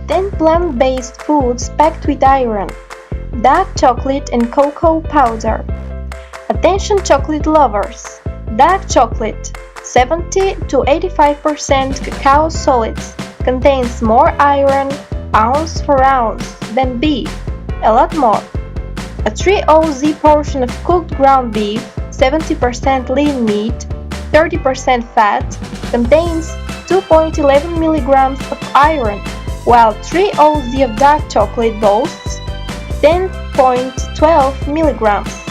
10 plant-based foods packed with iron. Dark chocolate and cocoa powder. Attention chocolate lovers! Dark chocolate, 70 to 85% cacao solids, contains more iron, ounce for ounce, than beef, a lot more. A 3-OZ portion of cooked ground beef, 70% lean meat, 30% fat, contains 2.11 milligrams of iron, while 3-OZ of dark chocolate boasts 10.12 milligrams.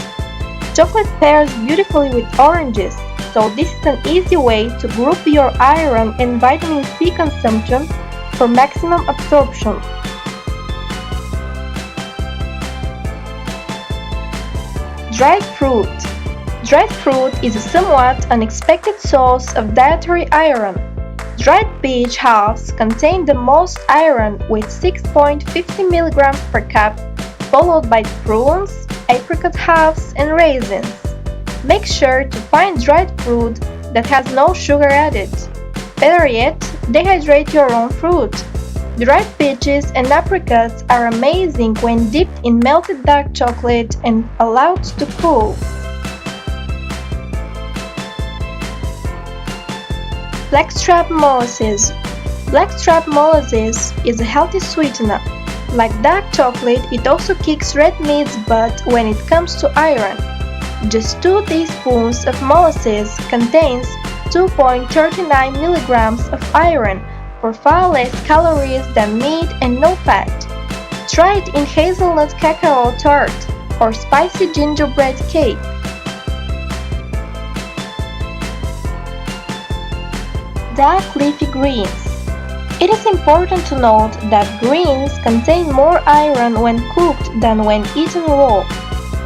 Chocolate pairs beautifully with oranges, so this is an easy way to group your iron and vitamin C consumption for maximum absorption. Dried fruit. Dried fruit is a somewhat unexpected source of dietary iron. Dried peach halves contain the most iron with 6.50 milligrams per cup, followed by prunes, apricot halves, and raisins. Make sure to find dried fruit that has no sugar added. Better yet, dehydrate your own fruit. Dried peaches and apricots are amazing when dipped in melted dark chocolate and allowed to cool. Blackstrap molasses. Blackstrap molasses is a healthy sweetener. Like dark chocolate, it also kicks red meat's butt when it comes to iron. Just 2 teaspoons of molasses contains 2.39 milligrams of iron, for far less calories than meat and no fat. Try it in hazelnut cacao tart or spicy gingerbread cake. Dark leafy greens. It is important to note that greens contain more iron when cooked than when eaten raw.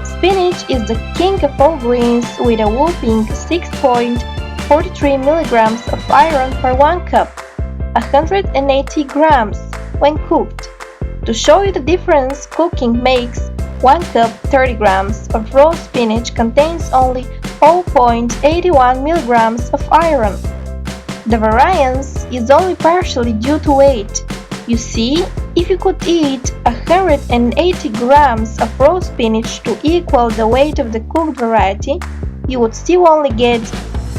Spinach is the king of all greens with a whopping 6.43 milligrams of iron per 1 cup, 180 grams when cooked. To show you the difference cooking makes, 1 cup 30 grams of raw spinach contains only 0.81 milligrams of iron. The variance is only partially due to weight. You see, if you could eat 180 grams of raw spinach to equal the weight of the cooked variety, you would still only get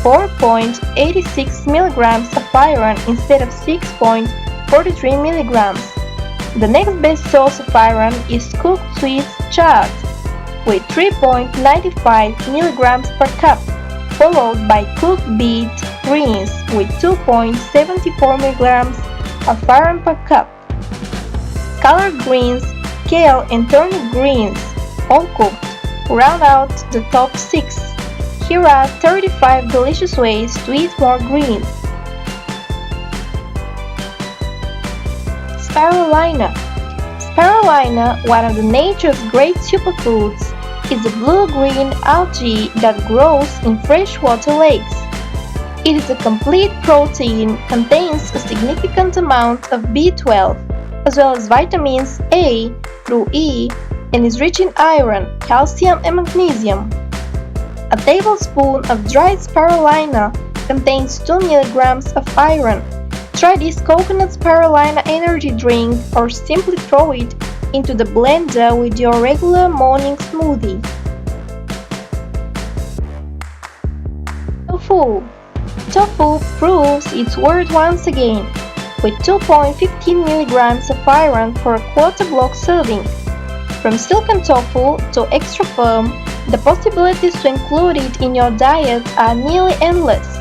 4.86 milligrams of iron instead of 6.43 milligrams. The next best source of iron is cooked sweet chard, with 3.95 milligrams per cup, followed by cooked beet greens with 2.74 milligrams of iron per cup. Collard greens, kale and turnip greens, all cooked, round out the top 6. Here are 35 delicious ways to eat more greens. Spirulina. Spirulina, one of the nature's great superfoods, is a blue-green algae that grows in freshwater lakes. It is a complete protein, contains a significant amount of B12, as well as vitamins A through E, and is rich in iron, calcium and magnesium. A tablespoon of dried spirulina contains 2 milligrams of iron. Try this coconut spirulina energy drink or simply throw it into the blender with your regular morning smoothie. Tofu. Tofu proves its worth once again, with 2.15 milligrams of iron for a quarter block serving. From silken tofu to extra firm, the possibilities to include it in your diet are nearly endless.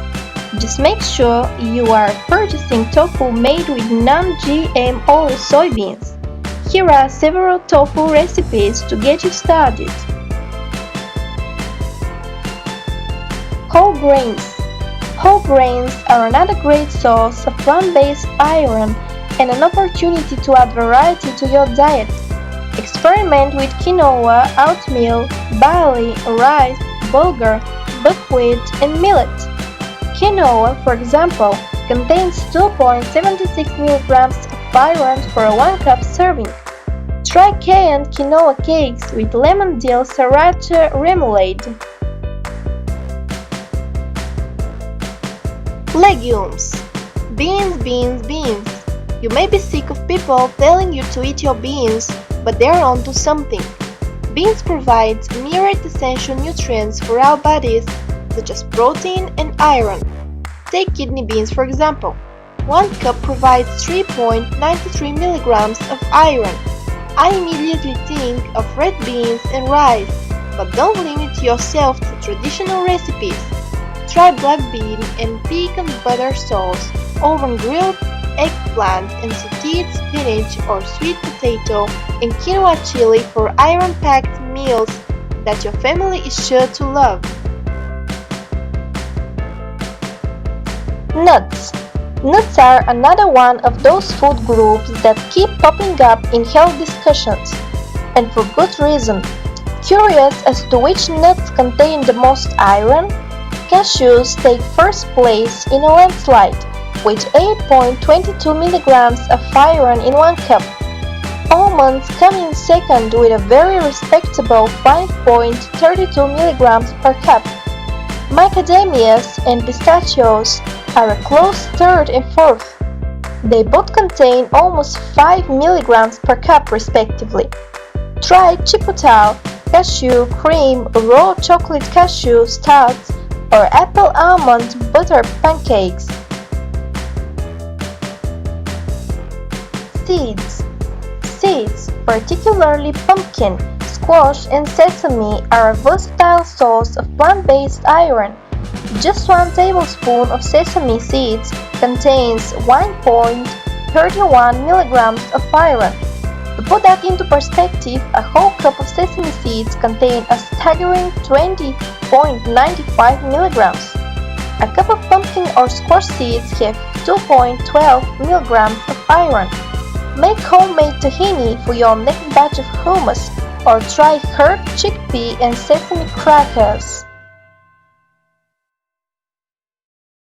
Just make sure you are purchasing tofu made with non-GMO soybeans. Here are several tofu recipes to get you started. Whole grains. Whole grains are another great source of plant-based iron and an opportunity to add variety to your diet. Experiment with quinoa, oatmeal, barley, rice, bulgur, buckwheat, and millet. Quinoa, for example, contains 2.76 milligrams of iron for a 1 cup serving. Try canned quinoa cakes with lemon dill sriracha remoulade. Legumes. Beans, beans, beans. You may be sick of people telling you to eat your beans, but they're onto something. Beans provide myriad essential nutrients for our bodies, such as protein and iron. Take kidney beans for example. 1 cup provides 3.93 milligrams of iron. I immediately think of red beans and rice, but don't limit yourself to traditional recipes. Try black bean and pecan butter sauce over grilled eggplant and sauteed spinach or sweet potato and quinoa chili for iron-packed meals that your family is sure to love. Nuts. Nuts are another one of those food groups that keep popping up in health discussions, and for good reason. Curious as to which nuts contain the most iron? Cashews take first place in a landslide, with 8.22 milligrams of iron in 1 cup. Almonds come in second with a very respectable 5.32 milligrams per cup. Macadamias and pistachios are a close third and fourth. They both contain almost 5 milligrams per cup respectively. Try chipotle, cashew cream, raw chocolate cashew stouts, or apple almond butter pancakes. Seeds. Seeds, particularly pumpkin, squash, and sesame, are a versatile source of plant-based iron. Just 1 tablespoon of sesame seeds contains 1.31 milligrams of iron. To put that into perspective, a whole cup of sesame seeds contain a staggering 20.95 milligrams. A cup of pumpkin or squash seeds have 2.12 milligrams of iron. Make homemade tahini for your next batch of hummus, or try herb chickpea and sesame crackers.